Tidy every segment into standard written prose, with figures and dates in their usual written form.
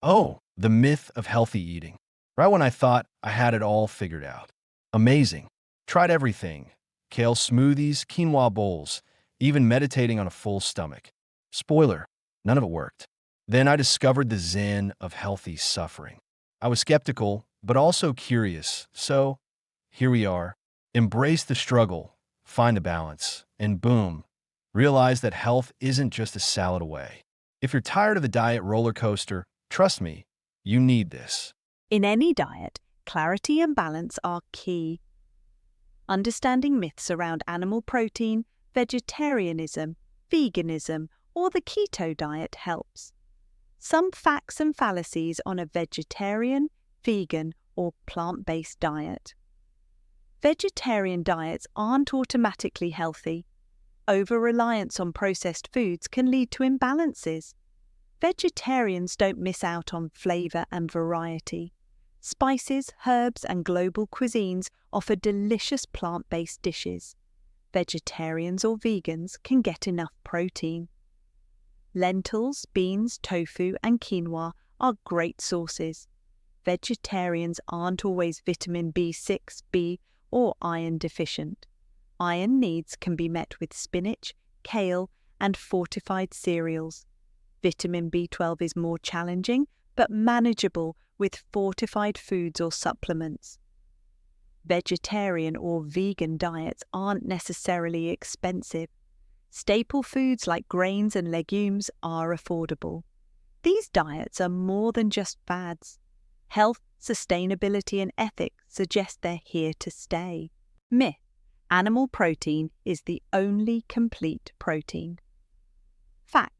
Oh, the myth of healthy eating. Right when I thought I had it all figured out. Amazing. Tried everything. Kale smoothies, quinoa bowls, even meditating on a full stomach. Spoiler, none of it worked. Then I discovered the zen of healthy suffering. I was skeptical, but also curious. So, here we are. Embrace the struggle, find the balance, and boom, realize that health isn't just a salad away. If you're tired of the diet roller coaster, trust me, you need this. In any diet, clarity and balance are key. Understanding myths around animal protein, vegetarianism, veganism, or the keto diet helps. Some facts and fallacies on a vegetarian, vegan, or plant-based diet. Vegetarian diets aren't automatically healthy. Over-reliance on processed foods can lead to imbalances. Vegetarians don't miss out on flavour and variety. Spices, herbs, and global cuisines offer delicious plant-based dishes. Vegetarians or vegans can get enough protein. Lentils, beans, tofu, and quinoa are great sources. Vegetarians aren't always vitamin B6, B, or iron deficient. Iron needs can be met with spinach, kale, and fortified cereals. Vitamin B12 is more challenging, but manageable with fortified foods or supplements. Vegetarian or vegan diets aren't necessarily expensive. Staple foods like grains and legumes are affordable. These diets are more than just fads. Health, sustainability, and ethics suggest they're here to stay. Myth: animal protein is the only complete protein. Fact: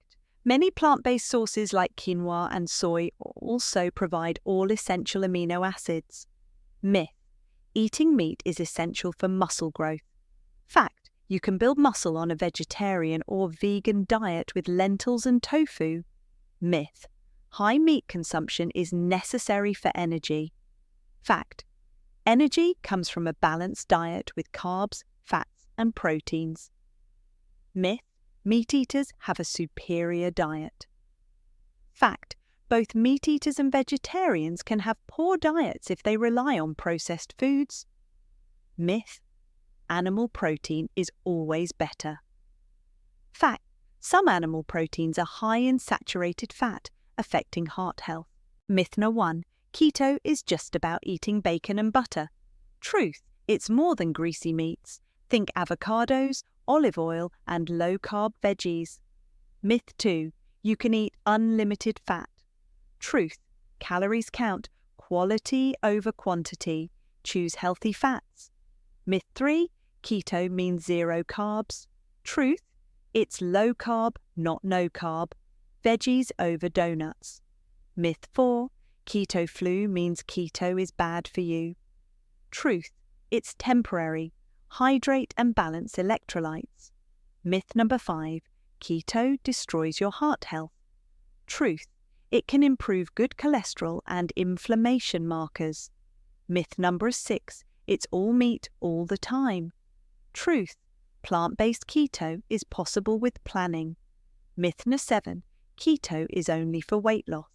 many plant-based sources like quinoa and soy also provide all essential amino acids. Myth: eating meat is essential for muscle growth. Fact: you can build muscle on a vegetarian or vegan diet with lentils and tofu. Myth: high meat consumption is necessary for energy. Fact: energy comes from a balanced diet with carbs, fats, and proteins. Myth: meat eaters have a superior diet. Fact: both meat eaters and vegetarians can have poor diets if they rely on processed foods. Myth: animal protein is always better. Fact: some animal proteins are high in saturated fat, affecting heart health. Myth No. 1: keto is just about eating bacon and butter. Truth: it's more than greasy meats. Think avocados, olive oil, and low-carb veggies. Myth 2: you can eat unlimited fat. Truth: calories count, quality over quantity. Choose healthy fats. Myth 3: keto means zero carbs. Truth: it's low carb, not no carb. Veggies over donuts. Myth 4: keto flu means keto is bad for you. Truth: it's temporary. Hydrate and balance electrolytes. Myth number 5: keto destroys your heart health. Truth: it can improve good cholesterol and inflammation markers. Myth number 6: it's all meat all the time. Truth: plant-based keto is possible with planning. Myth number 7: keto is only for weight loss.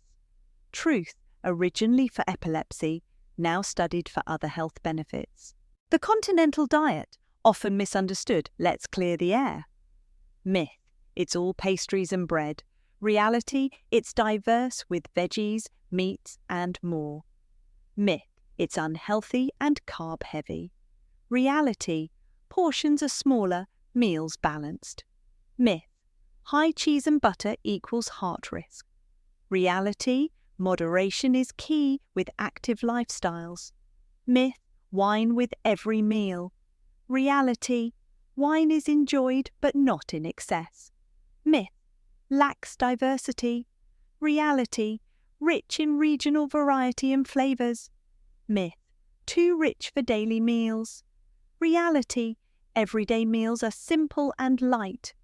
Truth: originally for epilepsy, now studied for other health benefits. The continental diet, often misunderstood. Let's clear the air. Myth: it's all pastries and bread. Reality: it's diverse with veggies, meats, and more. Myth: it's unhealthy and carb-heavy. Reality: portions are smaller, meals balanced. Myth: high cheese and butter equals heart risk. Reality: moderation is key with active lifestyles. Myth: wine with every meal. Reality: wine is enjoyed but not in excess. Myth: lacks diversity. Reality: rich in regional variety and flavours. Myth: too rich for daily meals. Reality: everyday meals are simple and light.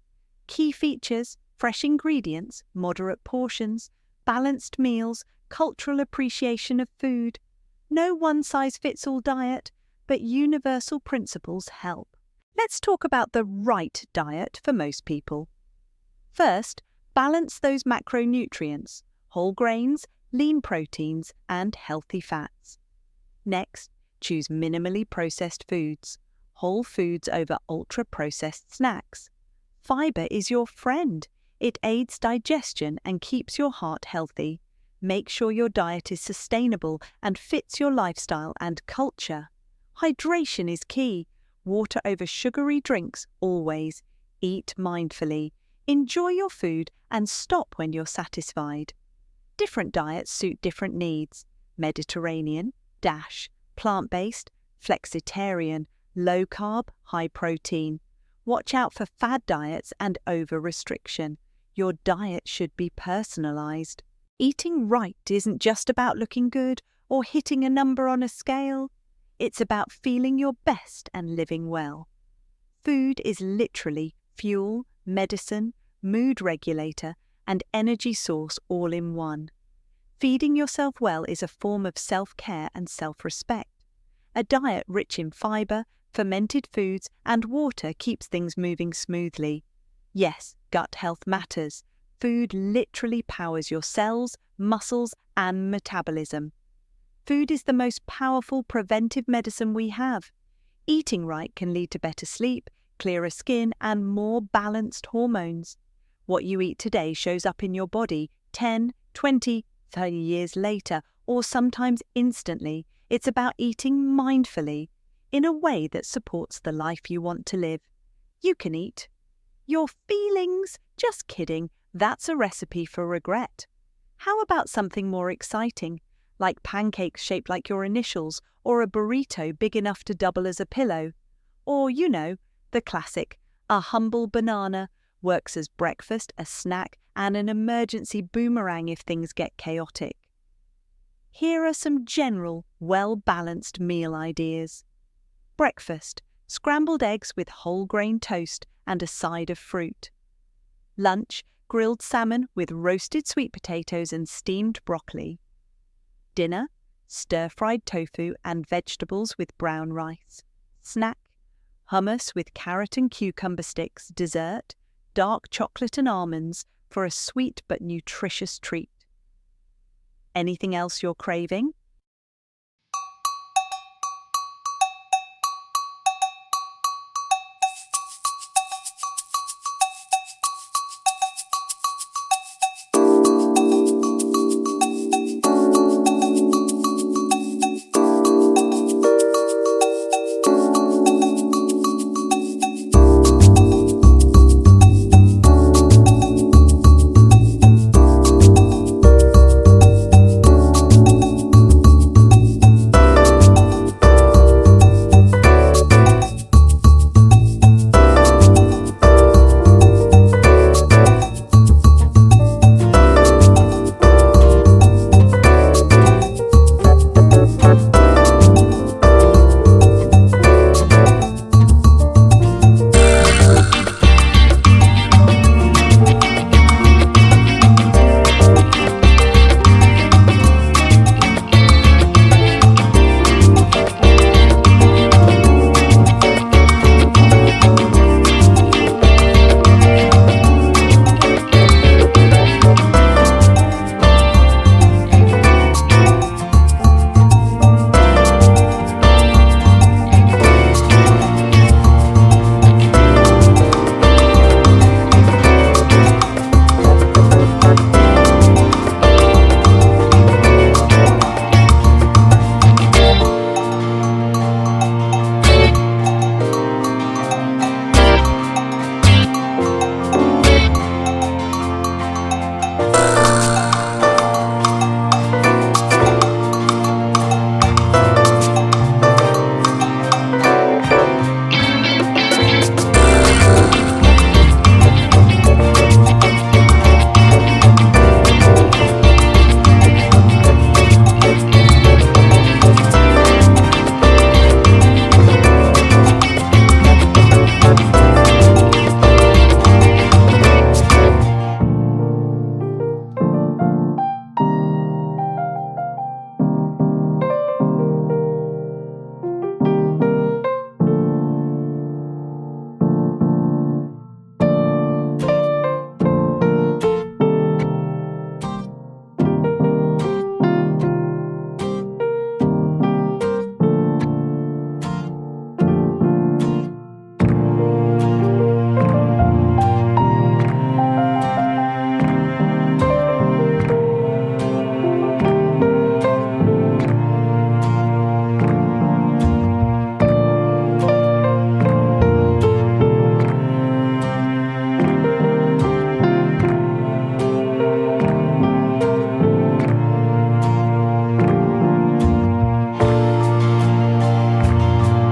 Key features: fresh ingredients, moderate portions, balanced meals, cultural appreciation of food. No one-size-fits-all diet, but universal principles help. Let's talk about the right diet for most people. First, balance those macronutrients: whole grains, lean proteins, and healthy fats. Next, choose minimally processed foods, whole foods over ultra-processed snacks. Fiber is your friend. It aids digestion and keeps your heart healthy. Make sure your diet is sustainable and fits your lifestyle and culture. Hydration is key. Water over sugary drinks always. Eat mindfully. Enjoy your food and stop when you're satisfied. Different diets suit different needs. Mediterranean, plant-based, flexitarian, low-carb, high-protein. Watch out for fad diets and over-restriction. Your diet should be personalized. Eating right isn't just about looking good or hitting a number on a scale. It's about feeling your best and living well. Food is literally fuel, medicine, mood regulator, and energy source all in one. Feeding yourself well is a form of self-care and self-respect. A diet rich in fiber, fermented foods, and water keeps things moving smoothly. Yes, gut health matters. Food literally powers your cells, muscles, and metabolism. Food is the most powerful preventive medicine we have. Eating right can lead to better sleep, clearer skin, and more balanced hormones. What you eat today shows up in your body 10, 20, 30 years later, or sometimes instantly. It's about eating mindfully, in a way that supports the life you want to live. You can eat your feelings. Just kidding. That's a recipe for regret. How about something more exciting, like pancakes shaped like your initials, or a burrito big enough to double as a pillow? Or, the classic, a humble banana, works as breakfast, a snack, and an emergency boomerang if things get chaotic. Here are some general, well-balanced meal ideas. Breakfast: scrambled eggs with whole grain toast and a side of fruit. Lunch: grilled salmon with roasted sweet potatoes and steamed broccoli. Dinner: stir-fried tofu and vegetables with brown rice. Snack: hummus with carrot and cucumber sticks. Dessert: dark chocolate and almonds for a sweet but nutritious treat. Anything else you're craving?